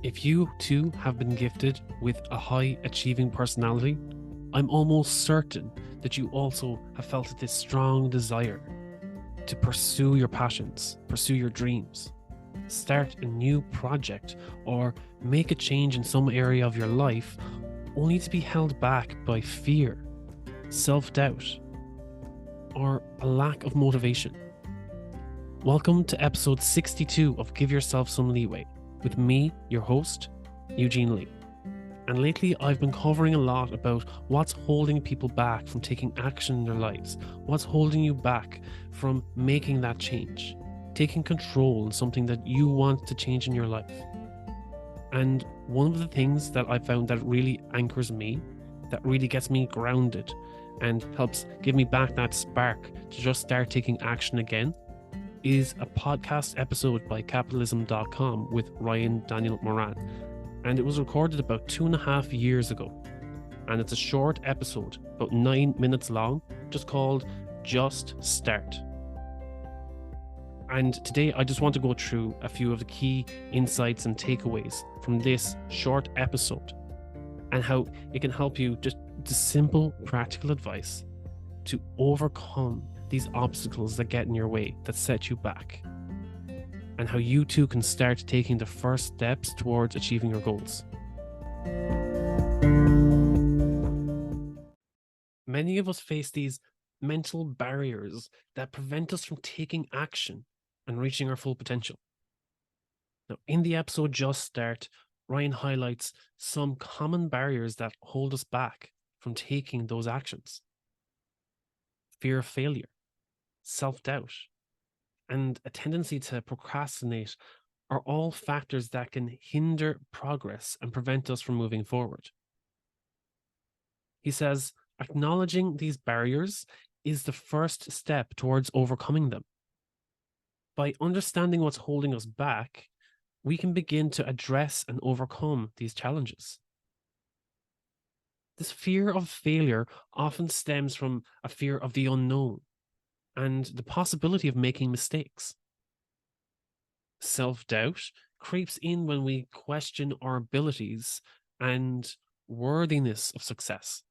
If you too have been gifted with a high achieving personality, I'm almost certain that you also have felt this strong desire to pursue your passions, pursue your dreams, start a new project, or make a change in some area of your life, only to be held back by fear, self-doubt, or a lack of motivation. Welcome to episode 62 of Give Yourself Some Leeway, with me, your host, Eugene Lee. And lately I've been covering a lot about what's holding people back from taking action in their lives, what's holding you back from making that change, taking control in something that you want to change in your life. And one of the things that I found that really anchors me, that really gets me grounded and helps give me back that spark to just start taking action again, is a podcast episode by capitalism.com with Ryan Daniel Moran. And it was recorded about 2.5 years ago. And it's a short episode, about 9 minutes long, just called Just Start. And today I just want to go through a few of the key insights and takeaways from this short episode and how it can help you, just the simple practical advice to overcome these obstacles that get in your way, that set you back, and how you too can start taking the first steps towards achieving your goals. Many of us face these mental barriers that prevent us from taking action and reaching our full potential. Now, in the episode Just Start, Ryan highlights some common barriers that hold us back from taking those actions. Fear of failure, self-doubt, and a tendency to procrastinate are all factors that can hinder progress and prevent us from moving forward. He says, acknowledging these barriers is the first step towards overcoming them. By understanding what's holding us back, we can begin to address and overcome these challenges. This fear of failure often stems from a fear of the unknown and the possibility of making mistakes. Self-doubt creeps in when we question our abilities and worthiness of success.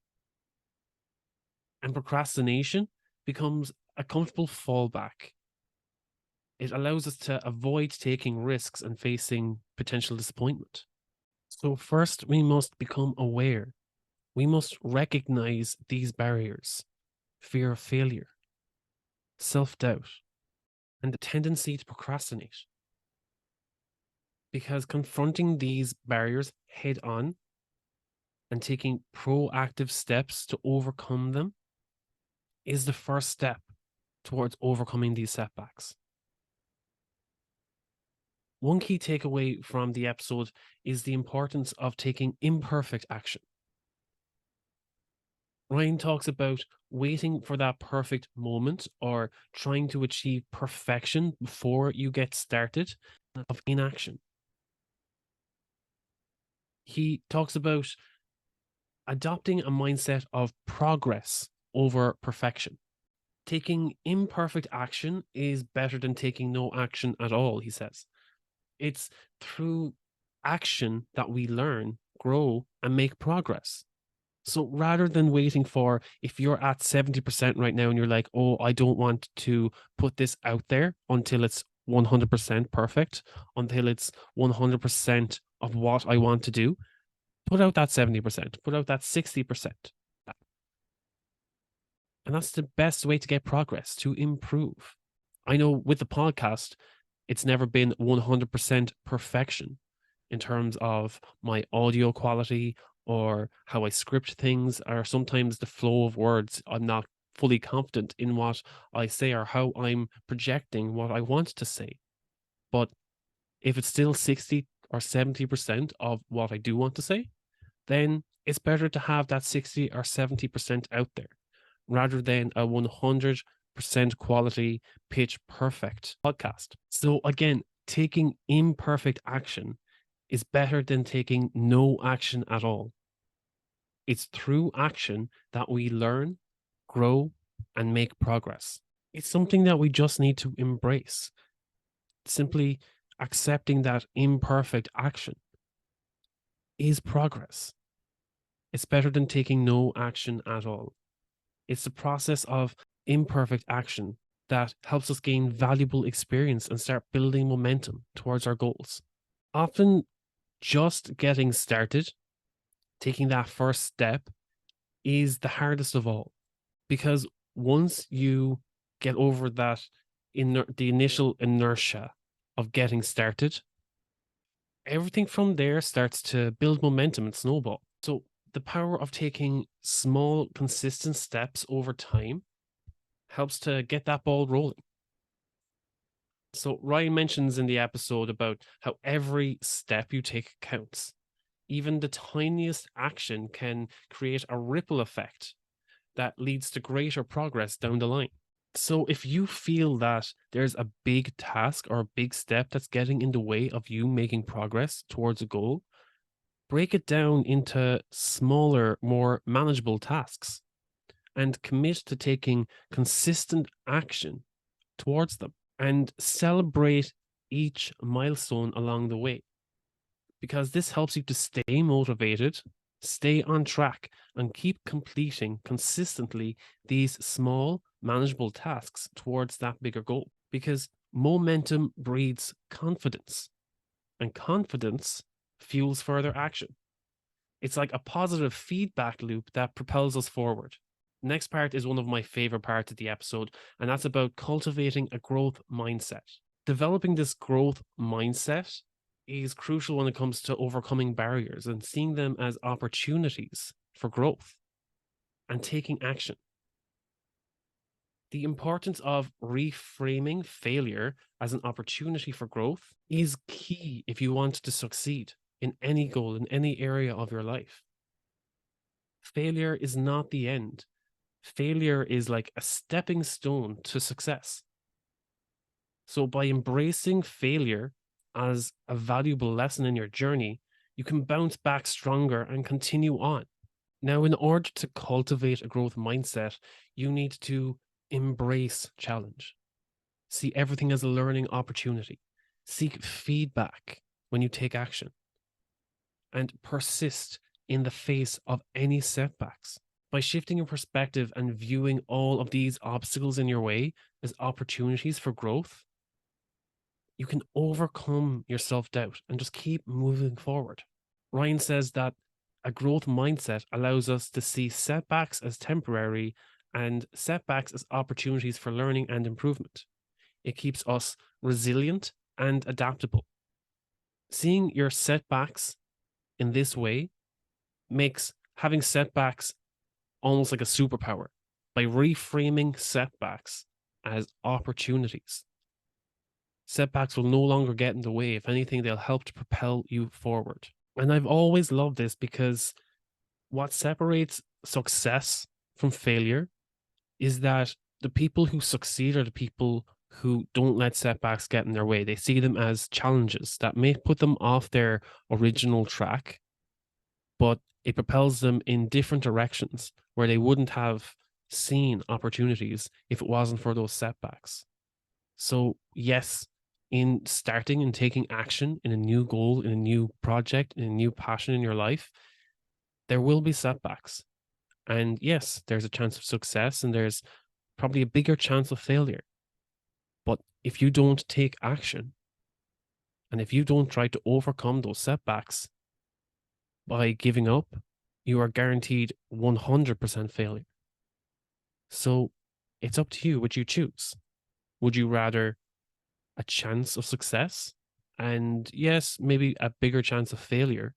And procrastination becomes a comfortable fallback. It allows us to avoid taking risks and facing potential disappointment. So first, we must become aware. We must recognize these barriers: fear of failure, self-doubt, and the tendency to procrastinate. Because confronting these barriers head on and taking proactive steps to overcome them is the first step towards overcoming these setbacks. One key takeaway from the episode is the importance of taking imperfect action. Ryan talks about waiting for that perfect moment or trying to achieve perfection before you get started, of inaction. He talks about adopting a mindset of progress over perfection. Taking imperfect action is better than taking no action at all, he says. It's through action that we learn, grow, and make progress. So rather than waiting for, if you're at 70% right now and you're like, oh, I don't want to put this out there until it's 100% perfect, until it's 100% of what I want to do, put out that 70%, put out that 60%. And that's the best way to get progress, to improve. I know with the podcast, it's never been 100% perfection in terms of my audio quality or how I script things, or sometimes the flow of words. I'm not fully confident in what I say or how I'm projecting what I want to say. But if it's still 60 or 70% of what I do want to say, then it's better to have that 60 or 70% out there rather than a 100% quality, pitch perfect podcast. So again, taking imperfect action is better than taking no action at all. It's through action that we learn, grow, and make progress. It's something that we just need to embrace. Simply accepting that imperfect action is progress. It's better than taking no action at all. It's the process of imperfect action that helps us gain valuable experience and start building momentum towards our goals. Often, just getting started, taking that first step, is the hardest of all. Because once you get over that the initial inertia of getting started, everything from there starts to build momentum and snowball. So the power of taking small, consistent steps over time helps to get that ball rolling. So Ryan mentions in the episode about how every step you take counts. Even the tiniest action can create a ripple effect that leads to greater progress down the line. So if you feel that there's a big task or a big step that's getting in the way of you making progress towards a goal, break it down into smaller, more manageable tasks and commit to taking consistent action towards them and celebrate each milestone along the way, because this helps you to stay motivated, stay on track, and keep completing consistently these small, manageable tasks towards that bigger goal. Because momentum breeds confidence, and confidence fuels further action. It's like a positive feedback loop that propels us forward. Next part is one of my favorite parts of the episode, and that's about cultivating a growth mindset. Developing this growth mindset is crucial when it comes to overcoming barriers and seeing them as opportunities for growth and taking action. The importance of reframing failure as an opportunity for growth is key if you want to succeed in any goal, in any area of your life. Failure is not the end. Failure is like a stepping stone to success. So by embracing failure as a valuable lesson in your journey, you can bounce back stronger and continue on. Now, in order to cultivate a growth mindset, you need to embrace challenge. See everything as a learning opportunity. Seek feedback when you take action. And persist in the face of any setbacks. By shifting your perspective and viewing all of these obstacles in your way as opportunities for growth, you can overcome your self-doubt and just keep moving forward. Ryan says that a growth mindset allows us to see setbacks as temporary and setbacks as opportunities for learning and improvement. It keeps us resilient and adaptable. Seeing your setbacks in this way makes having setbacks almost like a superpower by reframing setbacks as opportunities. Setbacks will no longer get in the way. If anything, they'll help to propel you forward. And I've always loved this because what separates success from failure is that the people who succeed are the people who don't let setbacks get in their way. They see them as challenges that may put them off their original track, but it propels them in different directions where they wouldn't have seen opportunities if it wasn't for those setbacks. So, yes, in starting and taking action in a new goal, in a new project, in a new passion in your life, there will be setbacks. And yes, there's a chance of success and there's probably a bigger chance of failure. But if you don't take action and if you don't try to overcome those setbacks by giving up, you are guaranteed 100% failure. So it's up to you what you choose. Would you rather a chance of success and yes, maybe a bigger chance of failure?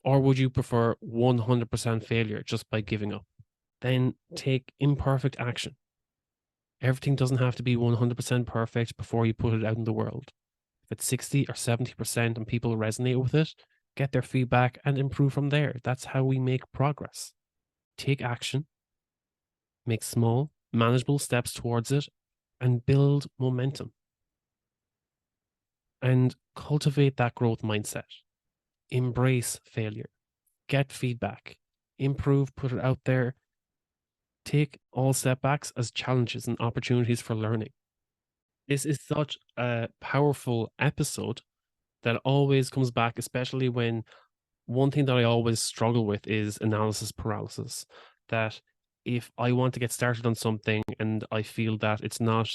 Or would you prefer 100% failure just by giving up? Then take imperfect action. Everything doesn't have to be 100% perfect before you put it out in the world. If it's 60 or 70% and people resonate with it, get their feedback and improve from there. That's how we make progress. Take action, make small, manageable steps towards it, and build momentum. And cultivate that growth mindset. Embrace failure. Get feedback. Improve, put it out there. Take all setbacks as challenges and opportunities for learning. This is such a powerful episode that always comes back, especially when one thing that I always struggle with is analysis paralysis. That if I want to get started on something and I feel that it's not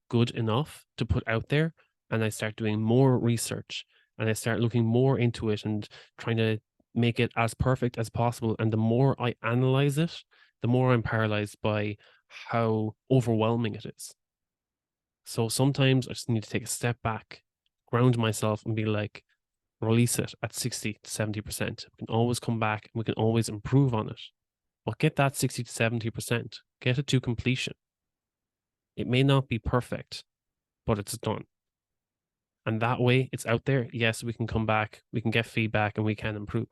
good enough to put out there, and I start doing more research and I start looking more into it and trying to make it as perfect as possible, and the more I analyze it, the more I'm paralyzed by how overwhelming it is. So sometimes I just need to take a step back, ground myself, and be like, release it at 60 to 70%. We can always come back and we can always improve on it. But get that 60 to 70%. Get it to completion. It may not be perfect, but it's done. And that way it's out there. Yes, we can come back, we can get feedback, and we can improve.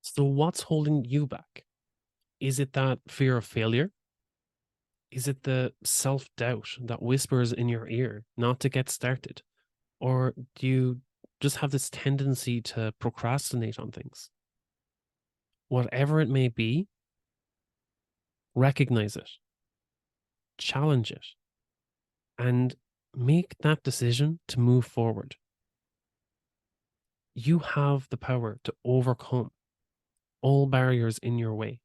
So what's holding you back? Is it that fear of failure? Is it the self-doubt that whispers in your ear not to get started? Or do you just have this tendency to procrastinate on things? Whatever it may be, recognize it, challenge it, and make that decision to move forward. You have the power to overcome all barriers in your way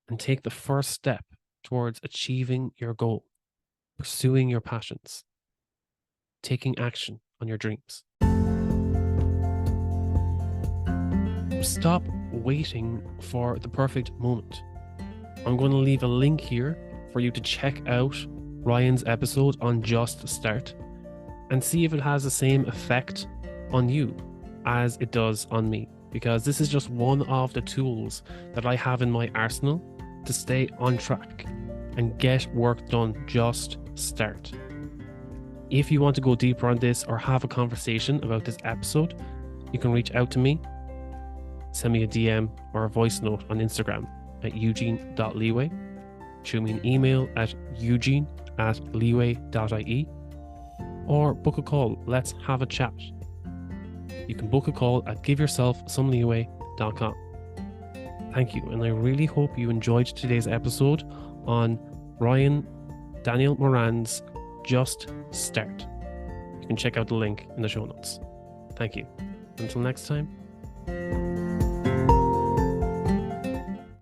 and take the first step towards achieving your goal, pursuing your passions, taking action on your dreams. Stop waiting for the perfect moment. I'm going to leave a link here for you to check out Ryan's episode on Just Start and see if it has the same effect on you as it does on me, because this is just one of the tools that I have in my arsenal to stay on track and get work done. Just start. If you want to go deeper on this or have a conversation about this episode, you can reach out to me, send me a DM or a voice note on Instagram at eugene.leeway, shoot me an email at eugene@leeway.ie, or book a call. Let's have a chat. You can book a call at giveyourselfsomeleeway.com. Thank you, and I really hope you enjoyed today's episode on Ryan Daniel Moran's Just Start. You can check out the link in the show notes. Thank you. Until next time.